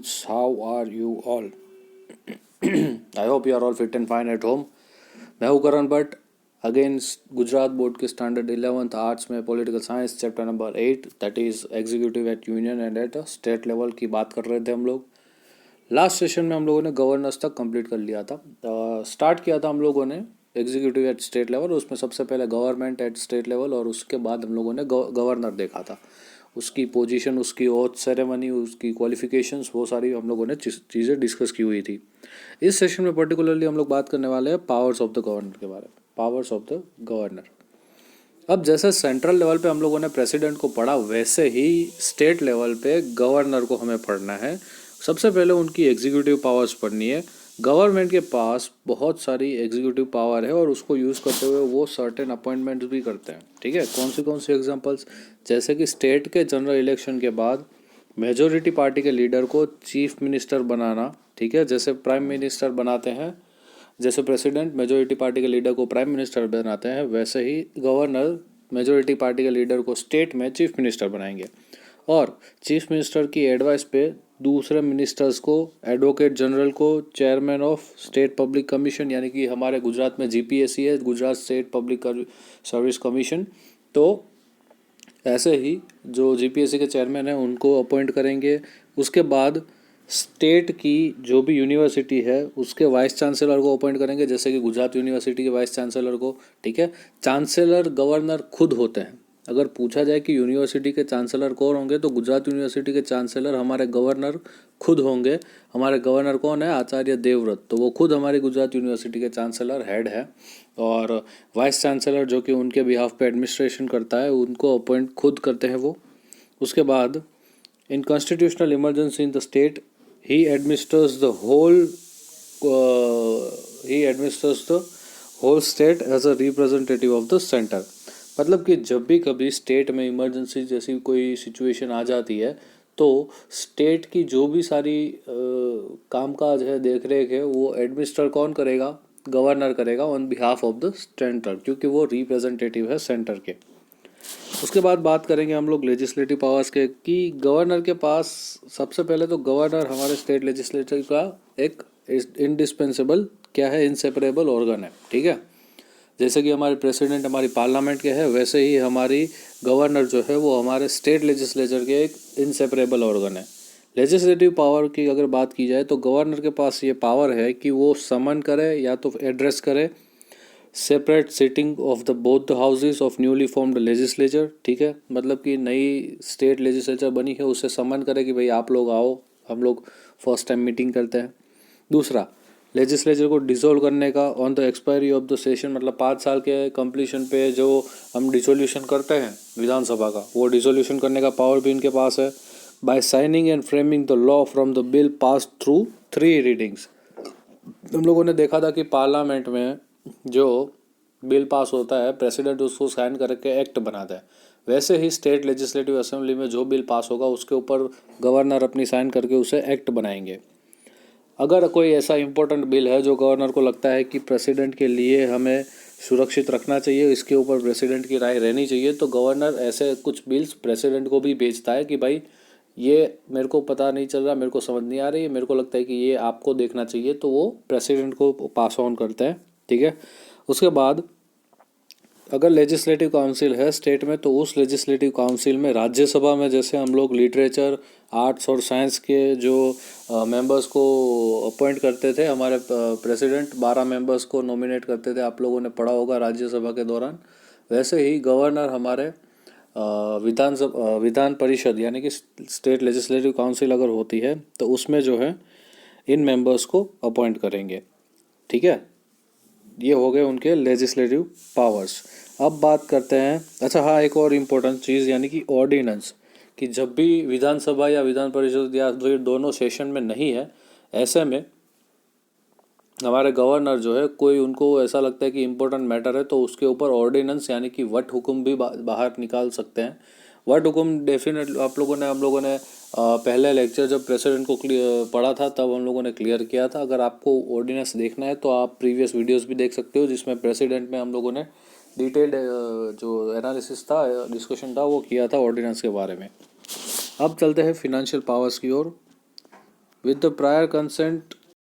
students, how are you all? I hope you are all fit and fine at home. मैं हूँ Karan Bhatt again Gujarat board के standard 11th arts में political science chapter number 8 that is executive at union and at state level की बात कर रहे थे हम लोग. लास्ट सेशन में हम लोगों ने गवर्नेंस तक कंप्लीट कर लिया था. स्टार्ट किया था हम लोगों ने एग्जीक्यूटिव एट स्टेट लेवल. उसमें सबसे पहले गवर्नमेंट एट स्टेट लेवल और उसके बाद हम लोगों ने गवर्नर देखा था. उसकी पोजीशन, उसकी ओथ सेरेमनी, उसकी क्वालिफिकेशंस, वो सारी हम लोगों ने चीज़ें डिस्कस की हुई थी. इस सेशन में पर्टिकुलरली हम लोग बात करने वाले हैं पावर्स ऑफ द गवर्नर के बारे में. Powers of the governor. अब जैसे सेंट्रल लेवल पे हम लोगों ने प्रेसिडेंट को पढ़ा, वैसे ही स्टेट लेवल पे गवर्नर को हमें पढ़ना है. सबसे पहले उनकी एग्जीक्यूटिव पावर्स पढ़नी है. गवर्नमेंट के पास बहुत सारी एग्जीक्यूटिव पावर है और उसको यूज़ करते हुए वो सर्टेन अपॉइंटमेंट्स भी करते हैं. ठीक है, कौन सी एग्जांपल्स, जैसे कि स्टेट के जनरल इलेक्शन के बाद मेजोरिटी पार्टी के लीडर को चीफ मिनिस्टर बनाना. ठीक है, जैसे प्राइम मिनिस्टर बनाते हैं, जैसे प्रेसिडेंट मेजोरिटी पार्टी के लीडर को प्राइम मिनिस्टर बनाते हैं, वैसे ही गवर्नर मेजोरिटी पार्टी के लीडर को स्टेट में चीफ मिनिस्टर बनाएंगे. और चीफ मिनिस्टर की एडवाइस पे दूसरे मिनिस्टर्स को, एडवोकेट जनरल को, chairman of state public commission, यानी कि हमारे गुजरात में जीपीएससी है, Gujarat state public service commission, तो ऐसे ही जो जीपीएससी के चेयरमैन हैं उनको अपॉइंट करेंगे. उसके बाद स्टेट की जो भी यूनिवर्सिटी है उसके वाइस चांसलर को अपॉइंट करेंगे, जैसे कि गुजरात यूनिवर्सिटी के वाइस चांसलर को. ठीक है, चांसलर गवर्नर खुद होते हैं. अगर पूछा जाए कि यूनिवर्सिटी के चांसलर कौन होंगे, तो गुजरात यूनिवर्सिटी के चांसलर हमारे गवर्नर खुद होंगे. हमारे गवर्नर कौन है? आचार्य देवव्रत. तो वो खुद हमारी गुजरात यूनिवर्सिटी के चांसलर हेड है. और वाइस चांसलर जो कि उनके बिहाफ पे एडमिनिस्ट्रेशन करता है, उनको अपॉइंट खुद करते हैं वो. उसके बाद in constitutional emergency in the state he administers the whole state as a representative of the center. मतलब कि जब भी कभी स्टेट में इमरजेंसी जैसी कोई सिचुएशन आ जाती है, तो स्टेट की जो भी सारी कामकाज है, देख रेख है, वो एडमिनिस्टर कौन करेगा? गवर्नर करेगा on behalf of the centre, क्योंकि वो रिप्रेजेंटेटिव है सेंटर के. उसके बाद बात करेंगे हम लोग लेजिस्लेटिव पावर्स के, कि गवर्नर के पास सबसे पहले तो गवर्नर हमारे स्टेट लेजिस्लेचर का एक इंडिस्पेंसेबल क्या है, इनसेपरेबल ऑर्गन है. ठीक है, जैसे कि हमारे प्रेसिडेंट हमारी पार्लियामेंट के हैं, वैसे ही हमारी गवर्नर जो है वो हमारे स्टेट लेजिस्लेचर के एक इनसेपरेबल ऑर्गन है. लेजिस्लेटिव पावर की अगर बात की जाए तो गवर्नर के पास ये पावर है कि वो समन करे या तो एड्रेस करे separate sitting of the both the houses of newly formed legislature. ठीक है, मतलब कि नई स्टेट लेजिस्लेचर बनी है, उसे समन करे कि भाई आप लोग आओ, हम लोग फर्स्ट टाइम मीटिंग करते हैं. दूसरा, लेजिस्लेचर को डिसॉल्व करने का on the expiry of the session, मतलब 5 साल के कंप्लीशन पे जो हम डिसोल्यूशन करते हैं विधानसभा का, वो डिसोल्यूशन करने का पावर भी इनके पास है. By signing and framing the law from the bill pass through 3 readings. हम लोगों ने देखा था कि पार्लियामेंट में जो बिल पास होता है, प्रेसिडेंट उसको साइन करके एक्ट बनाता है. वैसे ही स्टेट लेजिस्लेटिव असेंबली में जो बिल पास होगा उसके ऊपर गवर्नर अपनी साइन करके उसे एक्ट बनाएंगे. अगर कोई ऐसा इंपॉर्टेंट बिल है जो गवर्नर को लगता है कि प्रेसिडेंट के लिए हमें सुरक्षित रखना चाहिए, इसके ऊपर प्रेसिडेंट की राय रहनी चाहिए, तो गवर्नर ऐसे कुछ बिल्स प्रेसिडेंट को भी भेजता है कि भाई ये मेरे को पता नहीं चल रहा, मेरे को समझ नहीं आ रही, मेरे को लगता है कि ये आपको देखना चाहिए, तो वो प्रेसिडेंट को पास ऑन करते हैं. ठीक है, उसके बाद अगर लेजिस्लेटिव काउंसिल है स्टेट में, तो उस लेजिस्लेटिव काउंसिल में राज्यसभा में जैसे हम लोग लिटरेचर, आर्ट्स और साइंस के जो मेंबर्स को अपॉइंट करते थे, हमारे प्रेसिडेंट 12 मेंबर्स को नॉमिनेट करते थे, आप लोगों ने पढ़ा होगा राज्यसभा के दौरान. वैसे ही गवर्नर हमारे विधान परिषद यानी कि स्टेट लेजिस्लेटिव काउंसिल अगर होती है, तो उसमें जो है इन मेंबर्स को अपॉइंट करेंगे. ठीक है, ये हो गए उनके लेजिस्लेटिव पावर्स. अब बात करते हैं, अच्छा हाँ, एक और इम्पोर्टेंट चीज़ यानी कि ऑर्डिनेंस, कि जब भी विधानसभा या विधान परिषद या दोनों सेशन में नहीं है, ऐसे में हमारे गवर्नर जो है, कोई उनको ऐसा लगता है कि इम्पोर्टेंट मैटर है, तो उसके ऊपर ऑर्डिनेंस यानी कि वट हुकुम भी बाहर निकाल सकते हैं. वट हुकुम डेफिनेटली हम लोगों ने पहले लेक्चर जब प्रेसिडेंट को पढ़ा था तब हम लोगों ने क्लियर किया था. अगर आपको ऑर्डिनेंस देखना है तो आप प्रीवियस वीडियोस भी देख सकते हो, जिसमें प्रेसिडेंट में हम लोगों ने डिटेल्ड जो एनालिसिस था, डिस्कशन था, वो किया था ऑर्डिनेंस के बारे में. अब चलते हैं फिनेंशियल पावर्स की ओर. with the prior consent